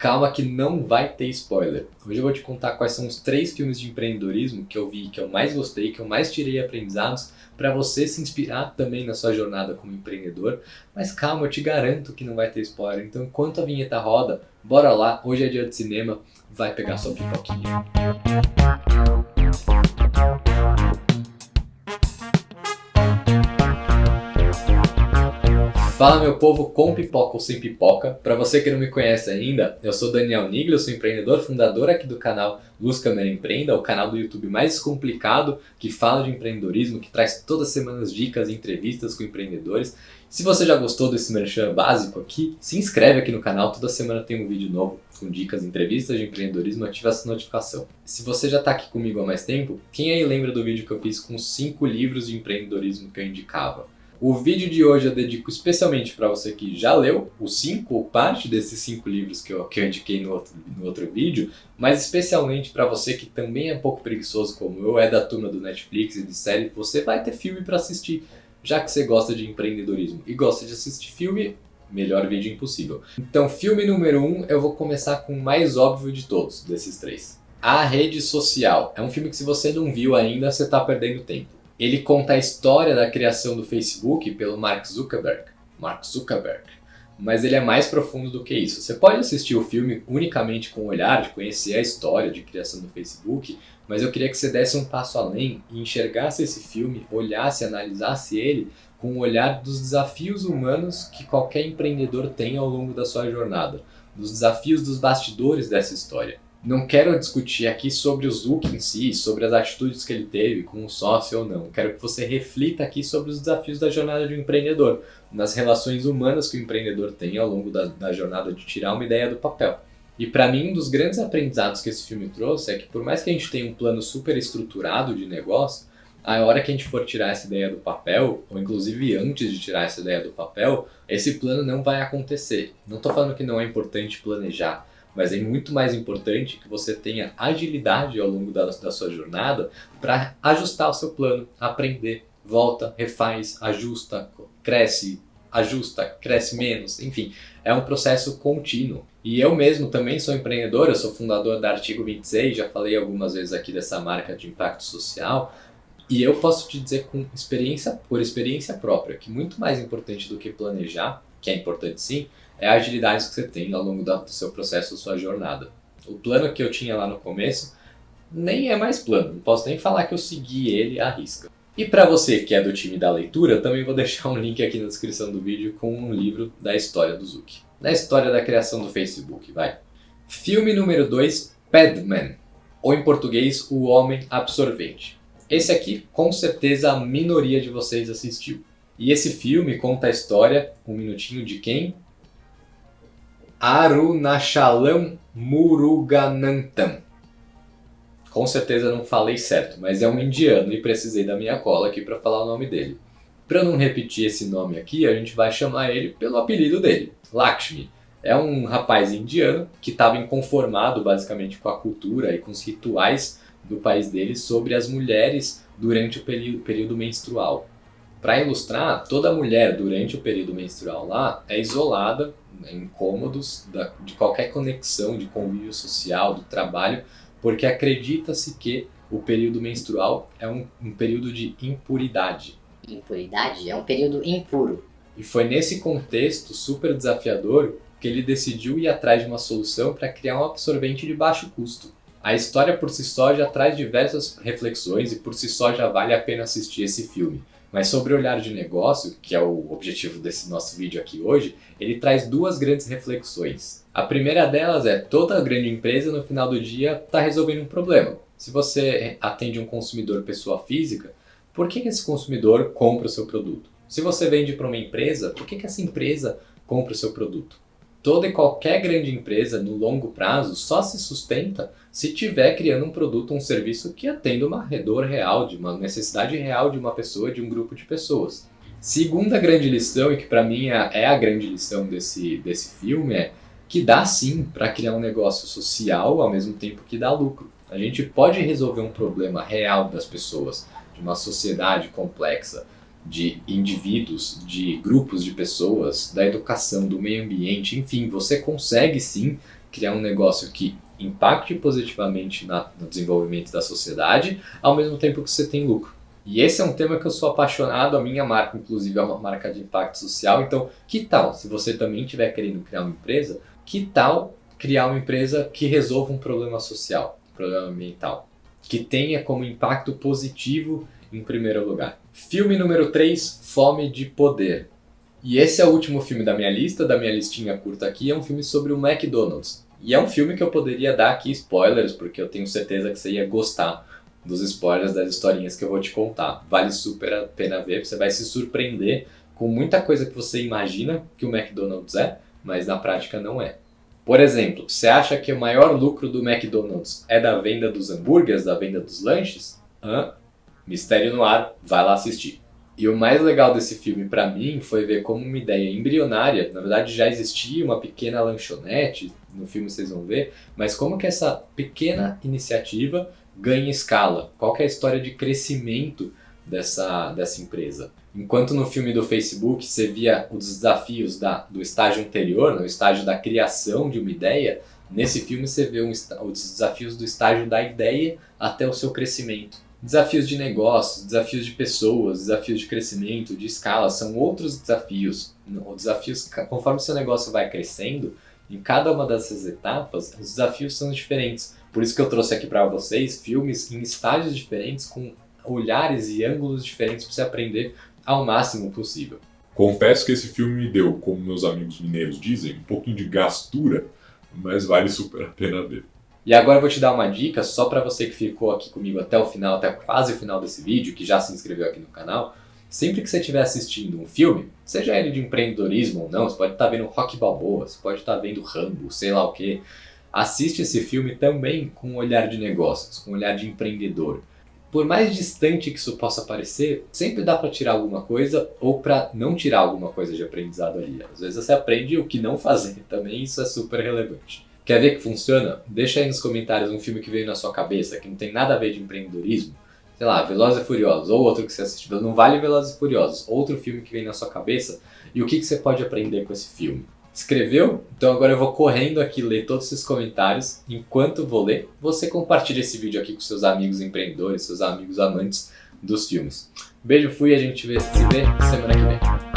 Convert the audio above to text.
calma que não vai ter spoiler. Hoje eu vou te contar quais são os 3 filmes de empreendedorismo que eu vi, que eu mais gostei, que eu mais tirei aprendizados, para você se inspirar também na sua jornada como empreendedor. Mas calma, eu te garanto que não vai ter spoiler. Então enquanto a vinheta roda, bora lá, hoje é dia de cinema, vai pegar sua pipoquinha. Fala meu povo, com pipoca ou sem pipoca. Para você que não me conhece ainda, eu sou Daniel Nigli, eu sou empreendedor, fundador aqui do canal Luz Câmera Empreenda, o canal do YouTube mais descomplicado que fala de empreendedorismo, que traz todas as semanas dicas e entrevistas com empreendedores. Se você já gostou desse merchan básico aqui, se inscreve aqui no canal, toda semana tem um vídeo novo com dicas, entrevistas de empreendedorismo, ativa essa notificação. Se você já está aqui comigo há mais tempo, quem aí lembra do vídeo que eu fiz com 5 livros de empreendedorismo que eu indicava? O vídeo de hoje eu dedico especialmente para você que já leu os 5 ou parte desses 5 livros que eu indiquei no outro vídeo, mas especialmente para você que também é um pouco preguiçoso como eu, é da turma do Netflix e de série, você vai ter filme para assistir, já que você gosta de empreendedorismo e gosta de assistir filme, melhor vídeo impossível. Então, filme número 1, eu vou começar com o mais óbvio de todos, desses 3. A Rede Social. É um filme que se você não viu ainda, você está perdendo tempo. Ele conta a história da criação do Facebook pelo Mark Zuckerberg, mas ele é mais profundo do que isso. Você pode assistir o filme unicamente com o olhar de conhecer a história de criação do Facebook, mas eu queria que você desse um passo além e enxergasse esse filme, olhasse, analisasse ele com o olhar dos desafios humanos que qualquer empreendedor tem ao longo da sua jornada, dos desafios dos bastidores dessa história. Não quero discutir aqui sobre o Zuck em si, sobre as atitudes que ele teve com o sócio ou não. Quero que você reflita aqui sobre os desafios da jornada de um empreendedor, nas relações humanas que o empreendedor tem ao longo da jornada de tirar uma ideia do papel. E para mim, um dos grandes aprendizados que esse filme trouxe é que por mais que a gente tenha um plano super estruturado de negócio, a hora que a gente for tirar essa ideia do papel, ou inclusive antes de tirar essa ideia do papel, esse plano não vai acontecer. Não estou falando que não é importante planejar, mas é muito mais importante que você tenha agilidade ao longo da sua jornada para ajustar o seu plano, aprender, volta, refaz, ajusta, cresce menos, enfim, é um processo contínuo. E eu mesmo também sou empreendedor, eu sou fundador da Artigo 26, já falei algumas vezes aqui dessa marca de impacto social, e eu posso te dizer por experiência própria, que muito mais importante do que planejar, que é importante sim, é a agilidade que você tem ao longo do seu processo, da sua jornada. O plano que eu tinha lá no começo nem é mais plano, não posso nem falar que eu segui ele à risca. E para você que é do time da leitura, eu também vou deixar um link aqui na descrição do vídeo com um livro da história do Zuck. Da história da criação do Facebook, vai. Filme número 2, Padman, ou em português, O Homem Absorvente. Esse aqui, com certeza, a minoria de vocês assistiu. E esse filme conta a história, um minutinho, de quem? Arunachalam Muruganantam. Com certeza não falei certo, mas é um indiano e precisei da minha cola aqui para falar o nome dele. Para não repetir esse nome aqui, a gente vai chamar ele pelo apelido dele, Lakshmi. É um rapaz indiano que estava inconformado basicamente com a cultura e com os rituais do país dele sobre as mulheres durante o período menstrual. Para ilustrar, toda mulher durante o período menstrual lá é isolada, em cômodos de qualquer conexão, de convívio social, do trabalho, porque acredita-se que o período menstrual é um período de impuridade. Impuridade? É um período impuro. E foi nesse contexto super desafiador que ele decidiu ir atrás de uma solução para criar um absorvente de baixo custo. A história por si só já traz diversas reflexões e por si só já vale a pena assistir esse filme. Mas sobre o olhar de negócio, que é o objetivo desse nosso vídeo aqui hoje, ele traz 2 grandes reflexões. A primeira delas é, toda grande empresa no final do dia está resolvendo um problema. Se você atende um consumidor pessoa física, por que esse consumidor compra o seu produto? Se você vende para uma empresa, por que essa empresa compra o seu produto? Toda e qualquer grande empresa, no longo prazo, só se sustenta se tiver criando um produto ou um serviço que atenda uma dor real, de uma necessidade real de uma pessoa, de um grupo de pessoas. Segunda grande lição, e que para mim é a grande lição desse filme, é que dá sim para criar um negócio social ao mesmo tempo que dá lucro. A gente pode resolver um problema real das pessoas, de uma sociedade complexa, de indivíduos, de grupos de pessoas, da educação, do meio ambiente, enfim, você consegue sim criar um negócio que impacte positivamente no desenvolvimento da sociedade, ao mesmo tempo que você tem lucro. E esse é um tema que eu sou apaixonado, a minha marca, inclusive, é uma marca de impacto social. Então, que tal, se você também estiver querendo criar uma empresa, que tal criar uma empresa que resolva um problema social, um problema ambiental, que tenha como impacto positivo em primeiro lugar? Filme número 3, Fome de Poder. E esse é o último filme da minha lista, da minha listinha curta aqui, é um filme sobre o McDonald's. E é um filme que eu poderia dar aqui spoilers, porque eu tenho certeza que você ia gostar dos spoilers das historinhas que eu vou te contar. Vale super a pena ver, você vai se surpreender com muita coisa que você imagina que o McDonald's é, mas na prática não é. Por exemplo, você acha que o maior lucro do McDonald's é da venda dos hambúrgueres, da venda dos lanches? Mistério no ar, vai lá assistir. E o mais legal desse filme pra mim foi ver como uma ideia embrionária, na verdade já existia uma pequena lanchonete, no filme vocês vão ver, mas como que essa pequena iniciativa ganha escala? Qual que é a história de crescimento dessa empresa? Enquanto no filme do Facebook você via os desafios do estágio anterior, no estágio da criação de uma ideia, nesse filme você vê os desafios do estágio da ideia até o seu crescimento. Desafios de negócios, desafios de pessoas, desafios de crescimento, de escala, são outros desafios. Os desafios, conforme o seu negócio vai crescendo, em cada uma dessas etapas, os desafios são diferentes. Por isso que eu trouxe aqui para vocês filmes em estágios diferentes, com olhares e ângulos diferentes para você aprender ao máximo possível. Confesso que esse filme me deu, como meus amigos mineiros dizem, um pouquinho de gastura, mas vale super a pena ver. E agora eu vou te dar uma dica só para você que ficou aqui comigo até o final, até quase o final desse vídeo, que já se inscreveu aqui no canal. Sempre que você estiver assistindo um filme, seja ele de empreendedorismo ou não, você pode estar vendo Rocky Balboa, você pode estar vendo Rambo, sei lá o que. Assiste esse filme também com um olhar de negócios, com um olhar de empreendedor. Por mais distante que isso possa parecer, sempre dá para tirar alguma coisa ou para não tirar alguma coisa de aprendizado ali. Às vezes você aprende o que não fazer também, isso é super relevante. Quer ver que funciona? Deixa aí nos comentários um filme que veio na sua cabeça, que não tem nada a ver de empreendedorismo. Sei lá, Velozes e Furiosos, ou outro que você assistiu. Não vale Velozes e Furiosos, outro filme que vem na sua cabeça. E o que você pode aprender com esse filme? Escreveu? Então agora eu vou correndo aqui ler todos esses comentários. Enquanto vou ler, você compartilha esse vídeo aqui com seus amigos empreendedores, seus amigos amantes dos filmes. Beijo, fui, a gente se vê semana que vem.